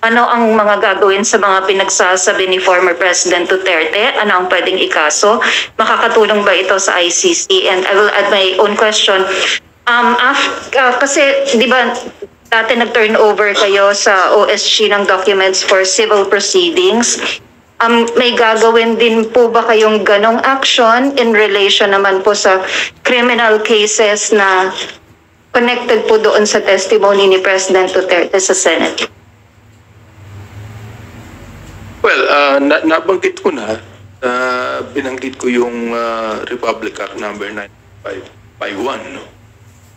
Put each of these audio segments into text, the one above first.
Ano ang mga gagawin sa mga pinagsasabi ni former President Duterte? Ano ang pwedeng ikaso? Makakatulong ba ito sa ICC? And I will add my own question. Kasi di ba dati nag-turn over kayo sa OSG ng documents for civil proceedings. May gagawin din po ba kayong ganong action in relation naman po sa criminal cases na connected po doon sa testimony ni President Duterte sa Senate? Well, nabanggit ko na, binanggit ko yung Republic Act number 9551, no?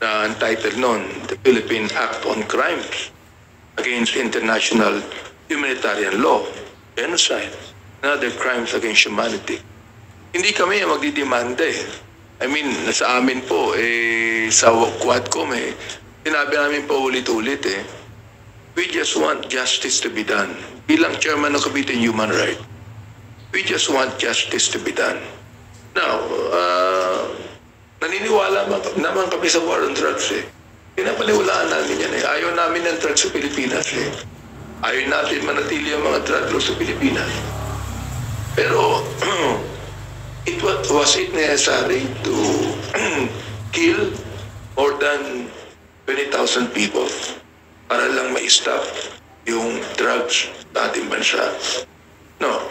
Na entitled noon, the Philippine Act on Crimes Against International Humanitarian Law, Genocide, and other crimes against humanity. Hindi kami magdidemanda eh. I mean, nasa amin po, sa Quadcom sinabi namin po ulit-ulit we just want justice to be done. Bilang chairman ng Committee on Human Rights, we just want justice to be done. Now, naniniwala naman kami sa war on drugs Pinapaniwalaan namin yan Ayaw namin ng drugs sa Pilipinas Ayaw natin manatili ang mga drug laws sa Pilipinas. Pero, was it necessary to kill more than 20,000 people para lang ma-stop yung drugs sa ating bansa? No.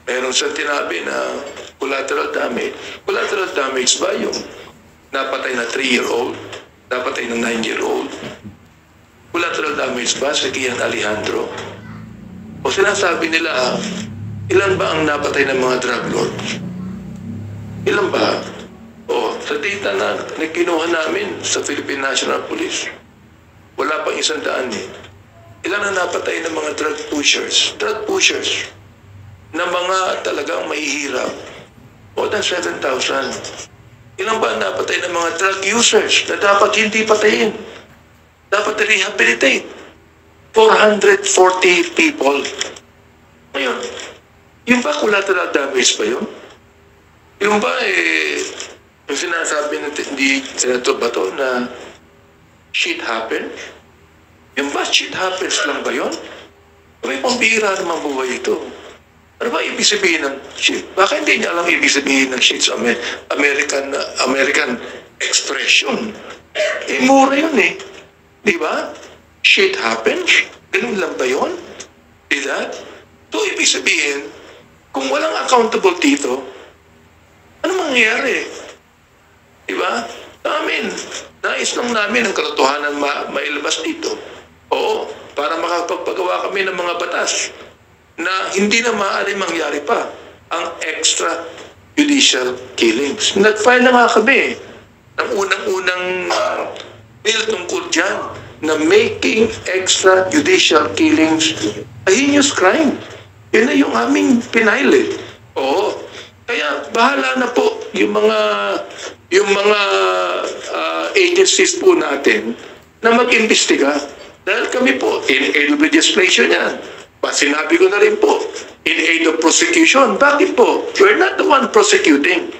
Meron sa tinabi na collateral damage. Collateral damage ba yung napatay na 3-year-old, napatay na 9-year-old? Collateral damage ba si Kian Alejandro? O sinasabi nila, ilan ba ang napatay ng mga drug lords? Ilan ba? O, sa data na kinuha namin sa Philippine National Police, wala pang 100 Ilan ang napatay ng mga drug pushers? Drug pushers na mga talagang mahihirap. More than 7,000. Ilan ba ang napatay ng mga drug users na dapat hindi patayin? Dapat rehabilitate. 440 people. Ngayon, yung ba collateral damage ba yun? Yung ba yung sinasabi ni Senator Bato na shit happens? Yung ba shit happens lang ba yun? May pambihira naman buhay ito. Ano ba ibig sabihin ng shit? Baka hindi niya alam ibig sabihin ng shit sa American expression. Mura yun Di ba? Shit happens? Ganun lang ba yun? Di that? So, ibig sabihin, kung walang accountable dito, ano mangyayari? Di ba? Nais lang namin ang katotohanan mailabas dito. Oo, para makapagpagawa kami ng mga batas na hindi na maaari mangyari pa ang extrajudicial killings. Nag-file na nga kami ng unang-unang bill tungkol dyan na making extrajudicial killings a heinous crime. Yun na yung aming pinail Oo. Kaya bahala na po yung mga agencies po natin na mag-imbestiga. Dahil kami po, in aid of legislation yan. Sinabi ko na rin po, in aid of prosecution. Bakit po? We're not the one prosecuting.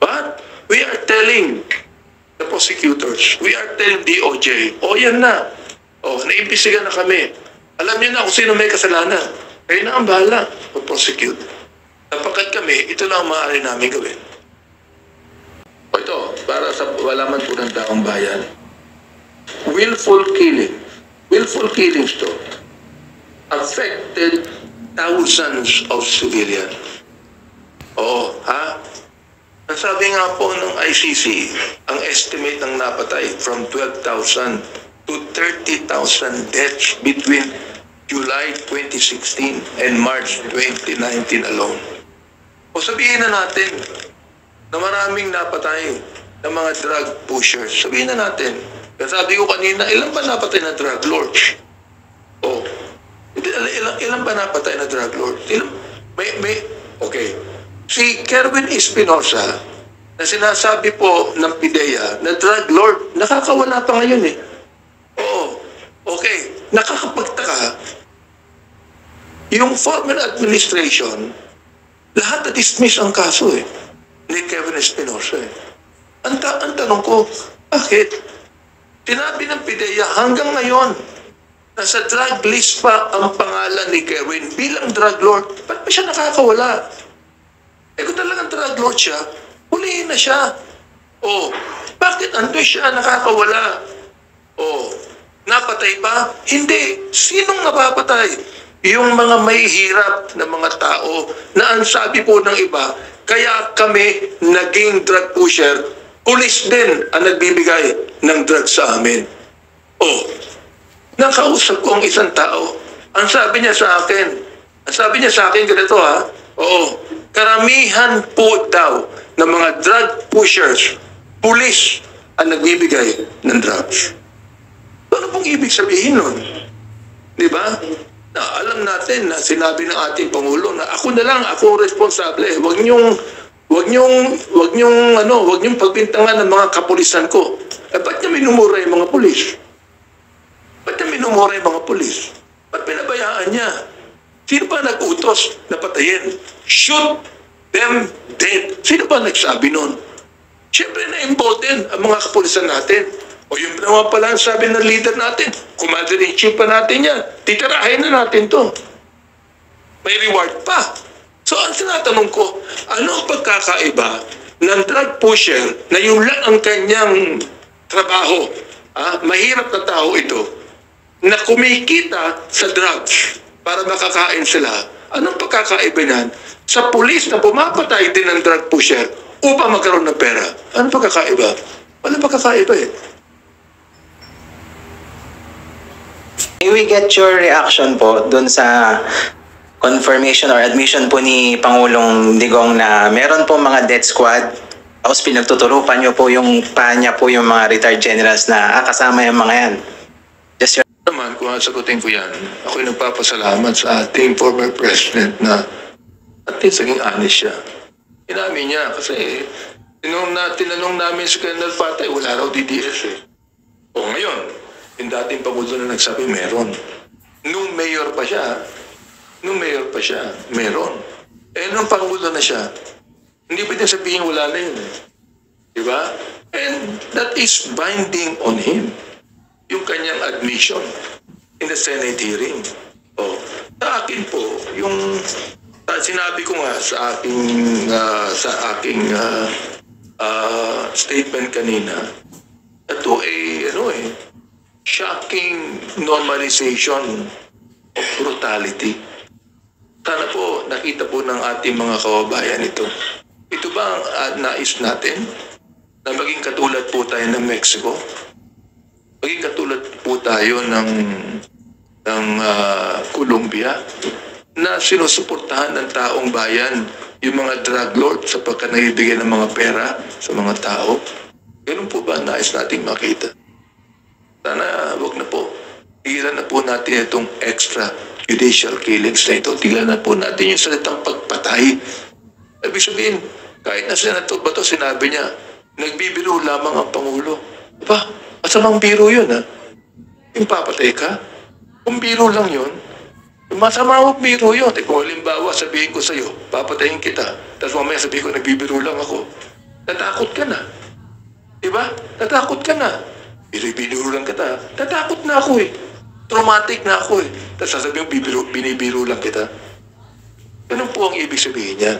But we are telling the prosecutors, we are telling DOJ, yan na. Naimbestiga na kami. Alam niyo na kung sino may kasalanan. Kayo na ang bahala mag-prosecute. Napagkat kami, ito lang ang maaari namin gawin. Ito, para sa walaman po ng taong bayan. Willful killings to affected thousands of civilians. Ang sabi nga po ng ICC, ang estimate ng napatay from 12,000 to 30,000 deaths between July 2016 and March 2019 alone. Sabihin na natin na maraming napatay ng mga drug pushers. Sabihin na natin. Sabi ko kanina, ilan ba napatay na drug lords? Ilan ba napatay na drug lords? Okay. Si Kerwin Espinosa, na sinasabi po ng PIDEA na drug lord, nakakawala pa ngayon Okay. Nakakapagtaka. Yung former administration, lahat na-dismiss ang kaso ni Kevin Espinosa Ang tanong ko, bakit? Sinabi ng PIDEA hanggang ngayon, Nasa drug list pa ang pangalan ni Kerwin bilang drug lord. Ba't ba siya nakakawala? Eh kung talagang drug lord siya, hulihin na siya. Oh, bakit ando siya nakakawala? Oh, napatay ba? Hindi. Sinong napapatay? Yung mga may hirap na mga tao na ang sabi po ng iba, kaya kami naging drug pusher, pulis din ang nagbibigay ng drugs sa amin. Oh, nakausap ko ang isang tao. Ang sabi niya sa akin, ganito ha, oo, karamihan po daw ng mga drug pushers, pulis ang nagbibigay ng drugs. Ano pong ibig sabihin nun? Di ba? Na alam natin na sinabi ng ating Pangulo na ako na lang, ako responsable. Huwag niyong pagbintangan ng mga kapulisan ko. Eh, ba't niya minumura yung mga pulis? Ba't niya minumura yung mga pulis? Ba't pinabayaan niya? Sino ba nag-utos na patayin? Shoot them dead. Sino ba nagsabi nun? Siyempre na-embolden ang mga kapulisan natin. O yun naman pala ang sabi ng leader natin. Commander-in-chief pa natin yan. Titirahin na natin to. May reward pa. So ang tinatanong ko, ano ang pagkakaiba ng drug pusher na yun lang ang kanyang trabaho? Mahirap na tao ito na kumikita sa drugs para makakain sila. Anong pagkakaiba niyan sa pulis na pumapatay din ng drug pusher upang magkaroon ng pera? Anong pagkakaiba? Walang pagkakaiba eh. May we get your reaction po dun sa confirmation or admission po ni Pangulong Digong na meron po mga death squad tapos pinagtuturupan nyo po yung niya po yung mga retired generals na kasama yung mga yan. Just your... Naman, kung sagutin ko yan, ako'y nagpapasalamat sa ating former president na at least naging honest siya. Inamin niya kasi tinanong namin si Colonel Patay, wala raw DDS eh. O ngayon, yung dating Pangulo na nagsabi, meron. Nung mayor pa siya, meron. Eh, nung Pangulo na siya, hindi pwede sabihin wala na yun eh. Diba? And that is binding on him. Yung kanyang admission in the Senate hearing. Oh, sa akin po, yung sinabi ko nga sa aking statement kanina, ito shocking normalization of brutality. Sana po nakita po ng ating mga kababayan ito. Ito ba ang nais natin na maging katulad po tayo ng Mexico? Maging katulad po tayo ng Colombia na sinusuportahan ng taong bayan yung mga drug lord sapagkat nagbibigay ng mga pera sa mga tao? Ganun po ba nais nating makita? Sana wag na po. Tigilan na po natin itong extra judicial killings na ito. Tigilan na po natin yung salitang pagpatay. Ibig sabihin, kahit na Senator Bato, sinabi niya, nagbibiro lamang ang Pangulo. Diba? Masamang biro yun, ha? Yung papatay ka? Kung biro lang yun, masamang biro yun. Eh, kung halimbawa, sabihin ko sa'yo, papatayin kita. Tapos mamaya sabihin ko, nagbibiro lang ako. Natakot ka na. Diba? Natakot ka na. Binibiro lang kita. Tatakot na ako eh. Traumatic na ako eh. Tapos sasabihin, binibiro lang kita. Ganun po ang ibig sabihin niya.